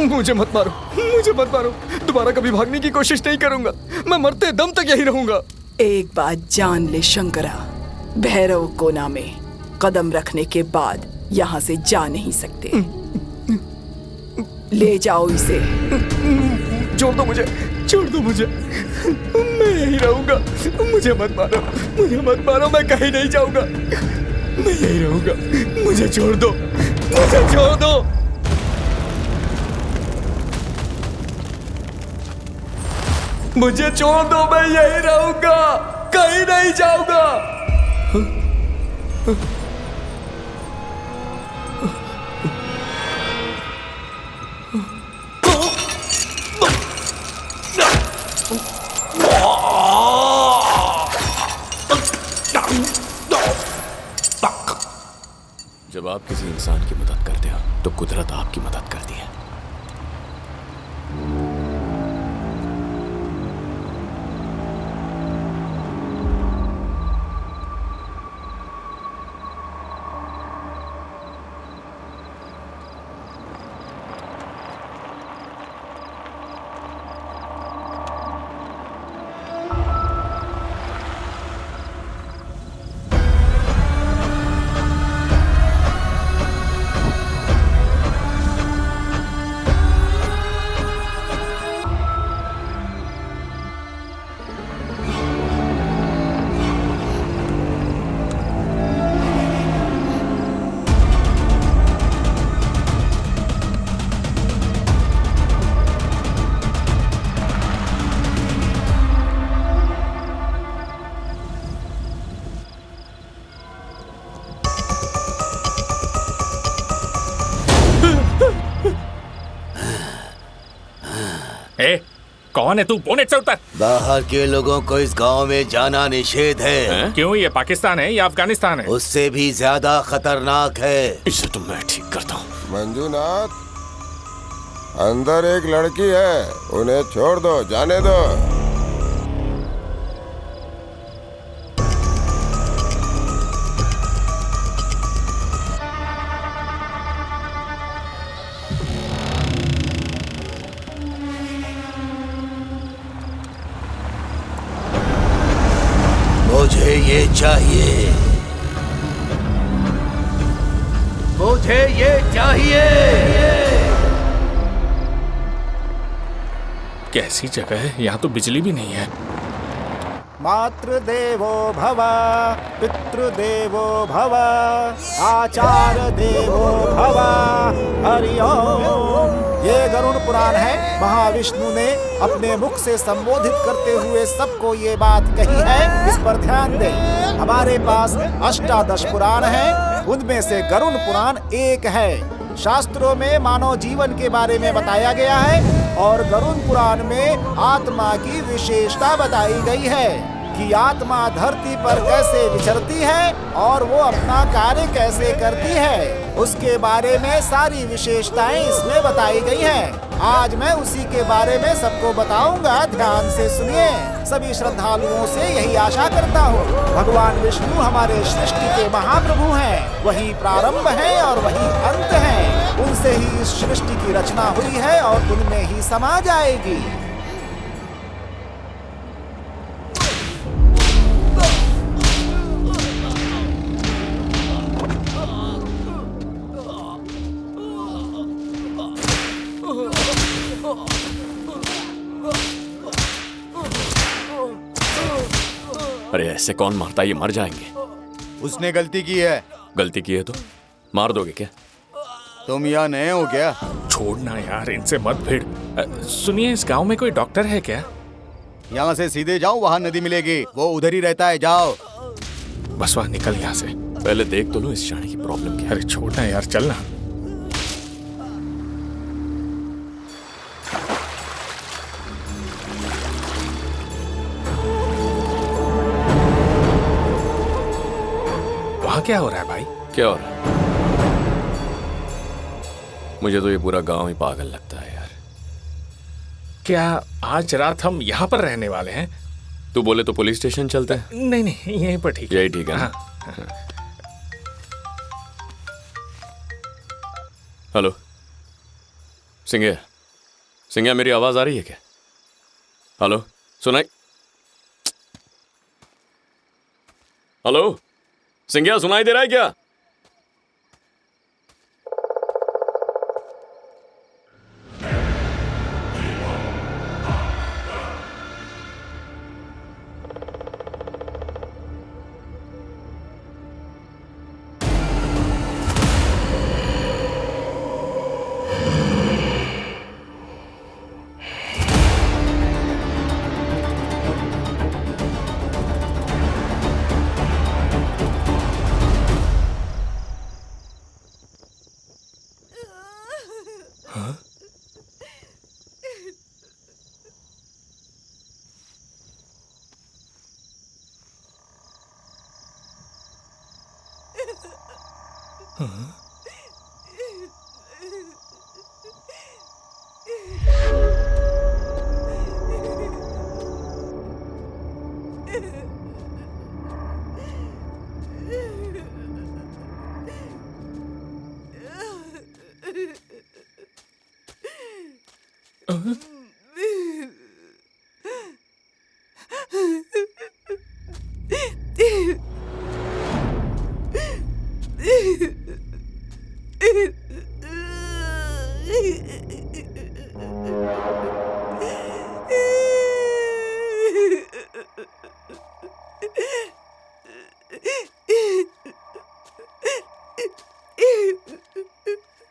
मुझे मत मारो, मुझे मत मारो। दोबारा कभी भागने की कोशिश नहीं करूंगा। मैं मरते दम तक यही रहूंगा। एक बात जान ले शंकरा, भैरव कोना में कदम रखने के बाद यहाँ से जा नहीं सकते। ले जाओ इसे। छोड़ दो मुझे, छोड़ दो मुझे। मैं यही रहूंगा। मुझे मत मारो, मुझे मत मारो। मैं कहीं नहीं जाऊंगा। मैं यही रहूंगा। मुझे छोड़ दो, मुझे छोड़ दो। मुझे छोड़ दो, मैं यही रहूंगा, कहीं नहीं जाऊंगा। जब आप किसी इंसान की मदद करते हो तो कुदरत आपकी मदद करती है। कौन है तू? बोनेट से उतर। बाहर के लोगों को इस गांव में जाना निषेध है। क्यों? ये पाकिस्तान है या अफगानिस्तान है? उससे भी ज्यादा खतरनाक है। इसे तो मैं ठीक करता हूँ। मंजूनाथ, अंदर एक लड़की है, उन्हें छोड़ दो, जाने दो। मुझे ये चाहिए, मुझे ये चाहिए। कैसी जगह है, यहाँ तो बिजली भी नहीं है। मातृदेवो भव, पितृदेवो भव, आचार्य देवो भव। हरि ओम। ये गरुड़ पुराण है। महाविष्णु ने अपने मुख से संबोधित करते हुए सबको ये बात कही है, इस पर ध्यान दें। हमारे पास अष्टादश पुराण है, उनमें से गरुड़ पुराण एक है। शास्त्रों में मानव जीवन के बारे में बताया गया है और गरुड़ पुराण में आत्मा की विशेषता बताई गई है कि आत्मा धरती पर कैसे विचरती है और वो अपना कार्य कैसे करती है। उसके बारे में सारी विशेषताएं इसमें बताई गई हैं। आज मैं उसी के बारे में सबको बताऊंगा, ध्यान से सुनिए। सभी श्रद्धालुओं से यही आशा करता हूँ। भगवान विष्णु हमारे सृष्टि के महाप्रभु हैं, वही प्रारंभ है और वही अंत है। उनसे ही इस सृष्टि की रचना हुई है और उनमें ही समा जाएगी। अरे ऐसे कौन मारता है, ये मर जाएंगे। उसने गलती की है। गलती की है तो मार दोगे क्या? तुम यहाँ नए हो क्या? छोड़ना यार, इनसे मत भिड़। सुनिए, इस गांव में कोई डॉक्टर है क्या? यहाँ से सीधे जाओ, वहाँ नदी मिलेगी, वो उधर ही रहता है, जाओ। बस वहाँ निकल यहाँ से। पहले देख तो लो इस शाणे की प्रॉब्लम क्या है। अरे छोड़ना यार, चलना। वहाँ क्या हो रहा है भाई? क्या हो रहा है? मुझे तो ये पूरा गांव ही पागल लगता है यार। क्या आज रात हम यहाँ पर रहने वाले हैं? तू बोले तो पुलिस स्टेशन चलते हैं। नहीं नहीं, यहीं पर ठीक है। यही ठीक है ना? हाँ। हेलो सिंघिया, सिंघिया मेरी आवाज आ रही है क्या? हेलो सुनाई? हेलो सिंघिया, सुनाई दे रहा है क्या?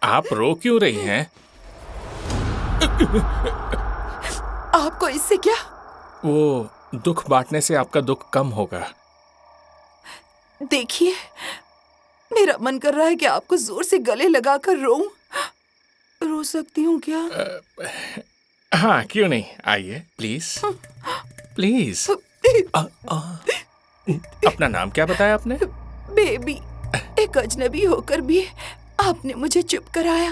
आप रो क्यों रही हैं? आपको इससे क्या? वो दुख बांटने से आपका दुख कम होगा। देखिए, मेरा मन कर रहा है कि आपको जोर से गले लगाकर रोऊं। रो सकती हूँ क्या? हाँ क्यों नहीं, आइए प्लीज प्लीज। अपना नाम क्या बताया आपने? बेबी। एक अजनबी होकर भी आपने मुझे चुप कराया।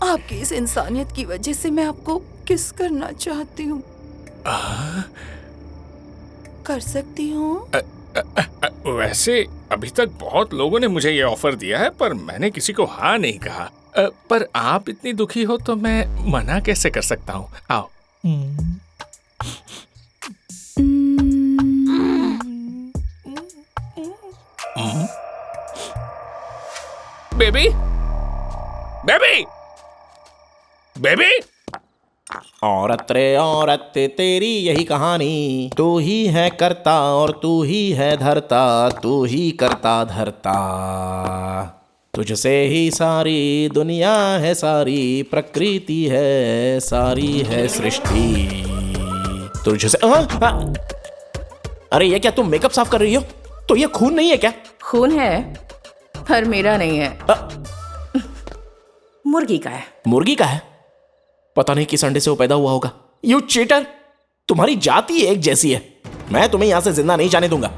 आपकी इस इंसानियत की वजह से मैं आपको किस करना चाहती हूँ। कर सकती हूँ? वैसे अभी तक बहुत लोगों ने मुझे ये ऑफर दिया है, पर मैंने किसी को हाँ नहीं कहा। पर आप इतनी दुखी हो तो मैं मना कैसे कर सकता हूँ। आओ। Baby, baby, baby. औरत रे औरत तेरी यही कहानी, तू ही है करता और तू ही है धरता, तू ही करता धरता, तुझसे ही सारी दुनिया है, सारी प्रकृति है, सारी है सृष्टि तुझसे। अरे ये क्या तुम मेकअप साफ कर रही हो? तो ये खून नहीं है क्या? खून है पर मेरा नहीं है, मुर्गी का है। मुर्गी का है? पता नहीं किस अंडे से वो पैदा हुआ होगा। यू चीटर, तुम्हारी जाति एक जैसी है। मैं तुम्हें यहाँ से जिंदा नहीं जाने दूंगा।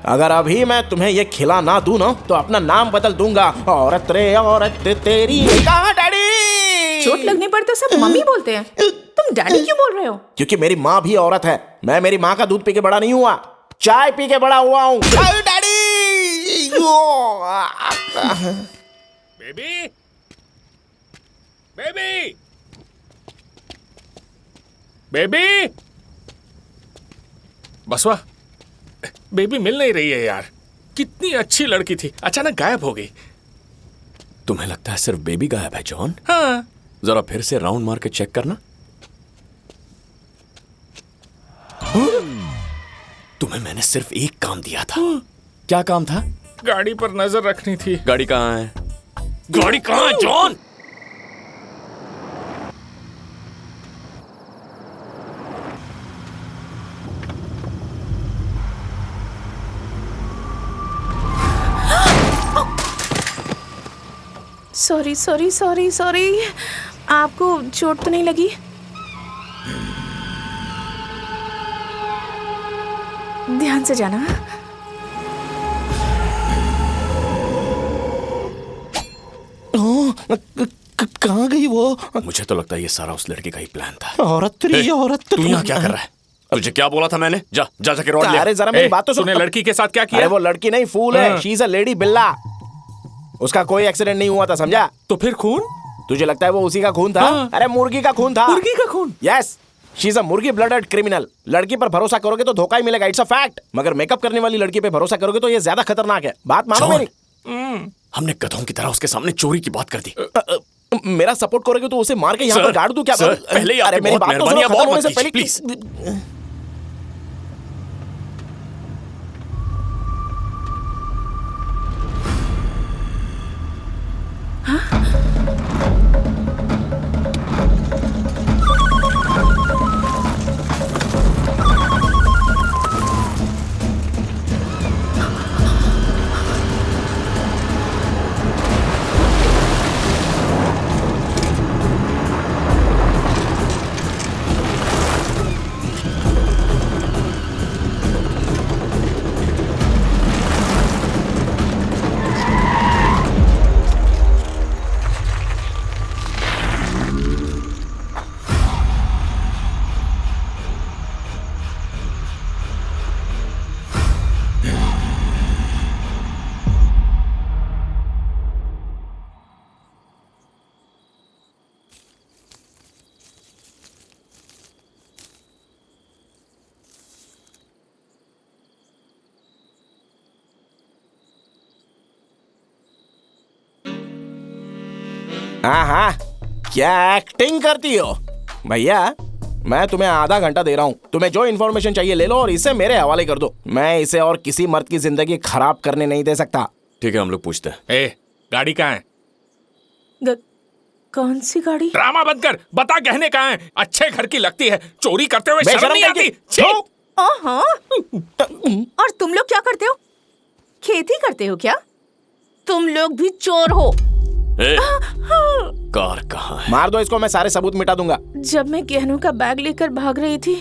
अगर अभी मैं तुम्हें ये खिला ना दूं ना तो अपना नाम बदल दूंगा। औरत रे औरत तेरी। कहाँ डैडी? चोट लगने पर तो सब मम्मी बोलते हैं, तुम डैडी क्यों बोल रहे हो? क्योंकि मेरी माँ भी औरत है। मैं मेरी माँ का दूध पी के बड़ा नहीं हुआ, चाय पी के बड़ा हुआ हूँ। डैडी। Baby, baby, baby. बसवा, बेबी मिल नहीं रही है यार। कितनी अच्छी लड़की थी, अचानक गायब हो गई। तुम्हें लगता है सिर्फ बेबी गायब है जॉन? हाँ। जरा फिर से राउंड मार के चेक करना। तुम्हें मैंने सिर्फ एक काम दिया था। क्या काम था? गाड़ी पर नजर रखनी थी। गाड़ी कहाँ है? गाड़ी कहाँ है John? Sorry sorry sorry sorry, आपको चोट तो नहीं लगी? ध्यान से जाना। कहाँ गई वो? मुझे तो लगता है ये सारा उस लड़के का ही प्लान था। औरत रे औरत। तू यहाँ क्या कर रहा है? तुझे क्या बोला था मैंने? जा जा जाके रोड ले। अरे जरा मेरी बात तो सुन। तूने लड़की के साथ क्या किया? अरे वो लड़की नहीं, फूल है। शी इज अ लेडी बिल्ला। उसका कोई एक्सीडेंट नहीं हुआ था, समझा? तो फिर खून? तुझे लगता है वो उसी का खून था? अरे मुर्गी का खून था। मुर्गी का खून? यस, शी इज अ मुर्गी ब्लडेड क्रिमिनल। लड़की पर भरोसा करोगे तो धोखा ही मिलेगा, इट्स अ फैक्ट। मगर मेकअप करने वाली लड़की पे भरोसा करोगे तो ये ज्यादा खतरनाक है। बात मानो मेरी। हमने गधों की तरह उसके सामने चोरी की बात कर दी। मेरा सपोर्ट करोगे तो उसे मार के यहाँ पर गाड़ दूं क्या? पहले अरे मेरी बात तो सुनो, खत्म होने से पहले प्लीज। हाँ हाँ, क्या एक्टिंग करती हो भैया? मैं तुम्हें आधा घंटा दे रहा हूँ, तुम्हें जो इन्फॉर्मेशन चाहिए ले लो और इसे मेरे हवाले कर दो। मैं इसे और किसी मर्द की जिंदगी खराब करने नहीं दे सकता। ठीक है, हम लोग पूछते हैं। गाड़ी कहाँ है? कौन सी गाड़ी? ड्रामा बंद कर, बता गहने कहाँ हैं? अच्छे घर की लगती है, चोरी करते हुए शर्म नहीं आती? और तुम लोग क्या करते हो? खेती करते हो क्या? तुम लोग भी चोर हो। कार कहाँ है? मार दो इसको, मैं सारे सबूत मिटा दूंगा। जब मैं गहनों का बैग लेकर भाग रही थी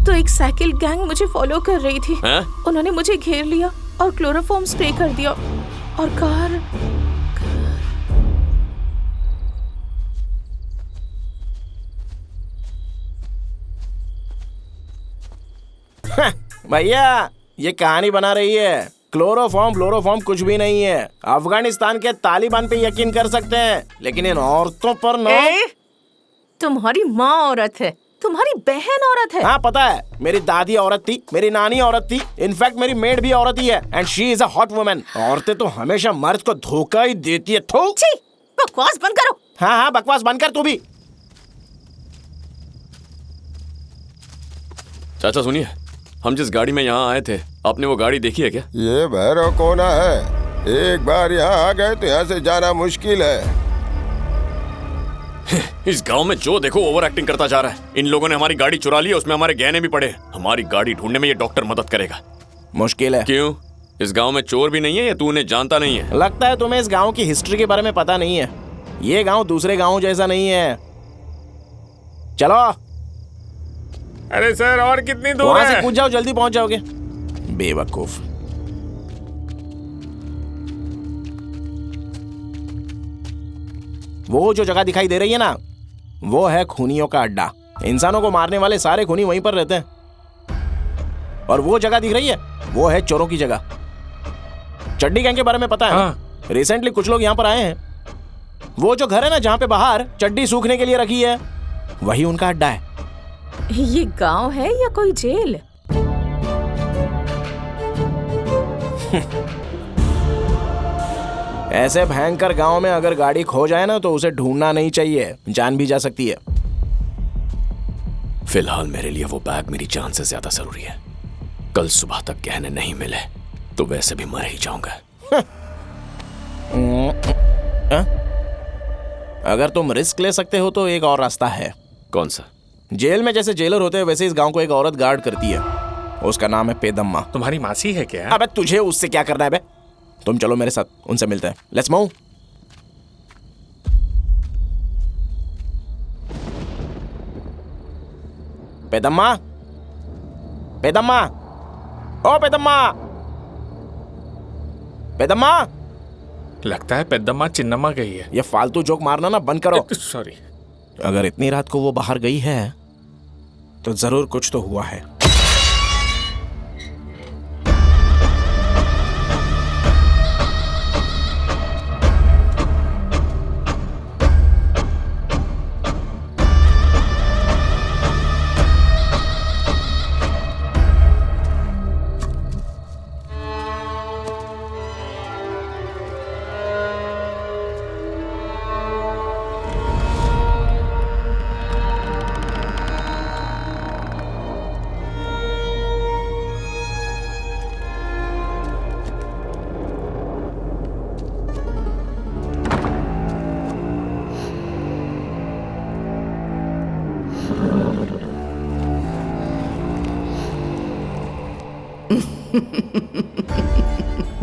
तो एक साइकिल गैंग मुझे फॉलो कर रही थी। उन्होंने मुझे घेर लिया और क्लोरोफॉर्म स्प्रे कर दिया और कार भैया ये कहानी बना रही है। क्लोरोफॉर्म कुछ भी नहीं है। अफगानिस्तान के तालिबान पे यकीन कर सकते हैं, लेकिन इन औरतों पर ना। तुम्हारी माँ औरत है, तुम्हारी बहन औरत है। हाँ पता है, मेरी दादी औरत थी, मेरी नानी औरत थी, इनफैक्ट मेरी मेड भी औरत ही है, and she is a hot woman. औरतें तो हमेशा मर्द को धोखा ही देती है। थू। छी, बकवास बंद करो। हाँ बकवास बंद कर तू भी। चाचा सुनिए, हम जिस गाड़ी में यहाँ आए थे, आपने वो गाड़ी देखी है क्या? ये भैरव कोना है, एक बार यहाँ आ गए तो यहाँ से जाना मुश्किल है। इस गांव में जो देखो ओवर एक्टिंग करता जा रहा है। इन लोगों ने हमारी गाड़ी चुरा ली, उसमें हमारे गहने भी पड़े। हमारी गाड़ी ढूंढने में ये डॉक्टर मदद करेगा। मुश्किल है। क्यों? इस गांव में चोर भी नहीं है या तू उन्हें जानता नहीं है? लगता है तुम्हें इस गांव की हिस्ट्री के बारे में पता नहीं है। ये गांव दूसरे गांव जैसा नहीं है। चलो। अरे सर, और कितनी दूर वहां है? से कूद जाओ, जल्दी पहुंच जाओगे। बेवकूफ। वो जो जगह दिखाई दे रही है ना, वो है खूनियों का अड्डा। इंसानों को मारने वाले सारे खूनी वहीं पर रहते हैं। और वो जगह दिख रही है, वो है चोरों की जगह। चड्डी गैंग के बारे में पता है? हाँ। रिसेंटली कुछ लोग यहाँ पर आए हैं। वो जो घर है ना जहाँ पे बाहर चड्डी सूखने के लिए रखी है, वही उनका अड्डा है। ये गांव है या कोई जेल? ऐसे भयंकर गांव में अगर गाड़ी खो जाए ना तो उसे ढूंढना नहीं चाहिए, जान भी जा सकती है। फिलहाल मेरे लिए वो बैग मेरी जान से ज्यादा जरूरी है। कल सुबह तक गहने नहीं मिले तो वैसे भी मर ही जाऊंगा। अगर तुम रिस्क ले सकते हो तो एक और रास्ता है। कौन सा? जेल में जैसे जेलर होते हैं वैसे इस गांव को एक औरत गार्ड करती है। उसका नाम है पेदम्मा। तुम्हारी मासी है क्या? अबे तुझे उससे क्या करना है बे? तुम चलो मेरे साथ, उनसे मिलते हैं। Let's move. पेदम्मा, पेदम्मा, ओ पेदम्मा, पेदम्मा। लगता है पेद्दम्मा चिन्नम्मा गई है। ये फालतू जोक मारना ना बंद करो। सॉरी। अगर इतनी रात को वो बाहर गई है तो जरूर कुछ तो हुआ है।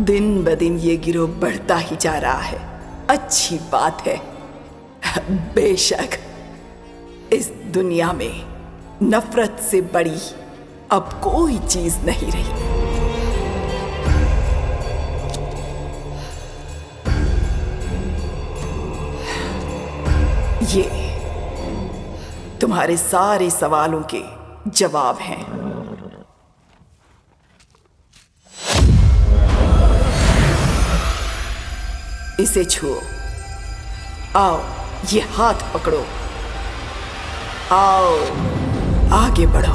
दिन ब दिन ये गिरोह बढ़ता ही जा रहा है। अच्छी बात है। बेशक इस दुनिया में नफरत से बड़ी अब कोई चीज नहीं रही। ये तुम्हारे सारे सवालों के जवाब हैं। इसे छुओ। आओ, ये हाथ पकड़ो। आओ, आगे बढ़ो।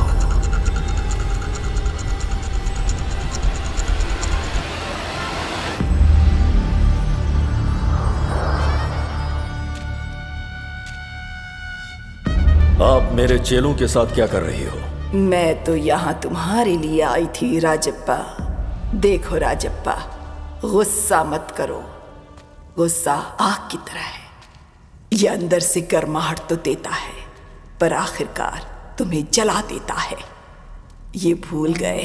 आप मेरे चेलों के साथ क्या कर रही हो? मैं तो यहाँ तुम्हारे लिए आई थी राजप्पा। देखो राजप्पा, गुस्सा मत करो। गुस्सा आग की तरह है। ये अंदर से गर्माहट तो देता है पर आखिरकार तुम्हें जला देता है। ये भूल गए?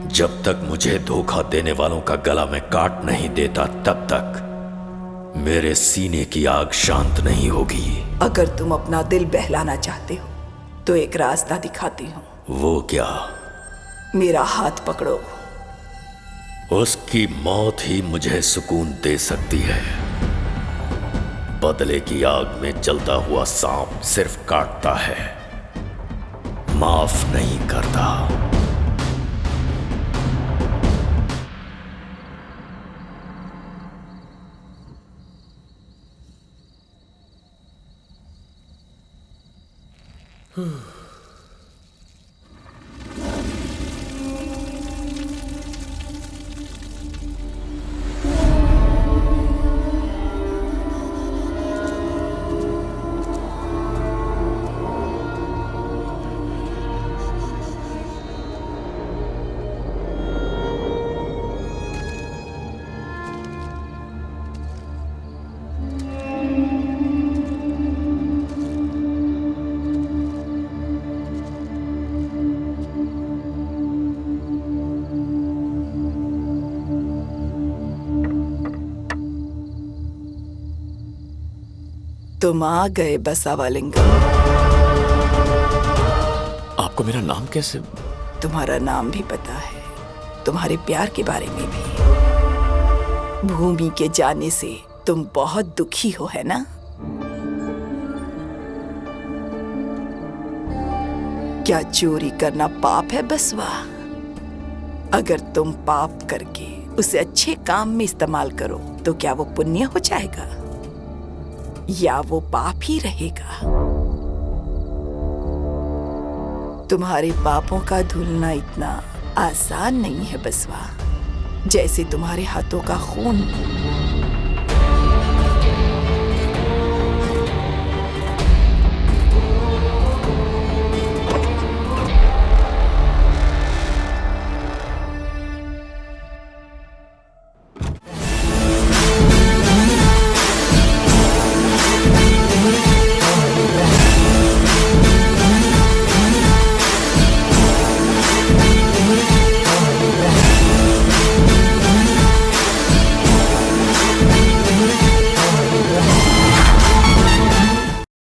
जब तक मुझे धोखा देने वालों का गला मैं काट नहीं देता तब तक मेरे सीने की आग शांत नहीं होगी। अगर तुम अपना दिल बहलाना चाहते हो तो एक रास्ता दिखाती हूँ। वो क्या? मेरा हाथ पकड़ो। उसकी मौत ही मुझे सुकून दे सकती है। बदले की आग में जलता हुआ सांप सिर्फ काटता है, माफ नहीं करता। तुम आ गए बसावालिंगम। आपको मेरा नाम कैसे? तुम्हारा नाम भी पता है, तुम्हारे प्यार के बारे में भी। भूमि के जाने से तुम बहुत दुखी हो, है ना? क्या चोरी करना पाप है बसवा? अगर तुम पाप करके उसे अच्छे काम में इस्तेमाल करो तो क्या वो पुण्य हो जाएगा या वो पाप ही रहेगा? तुम्हारे पापों का धुलना इतना आसान नहीं है बसवा, जैसे तुम्हारे हाथों का खून।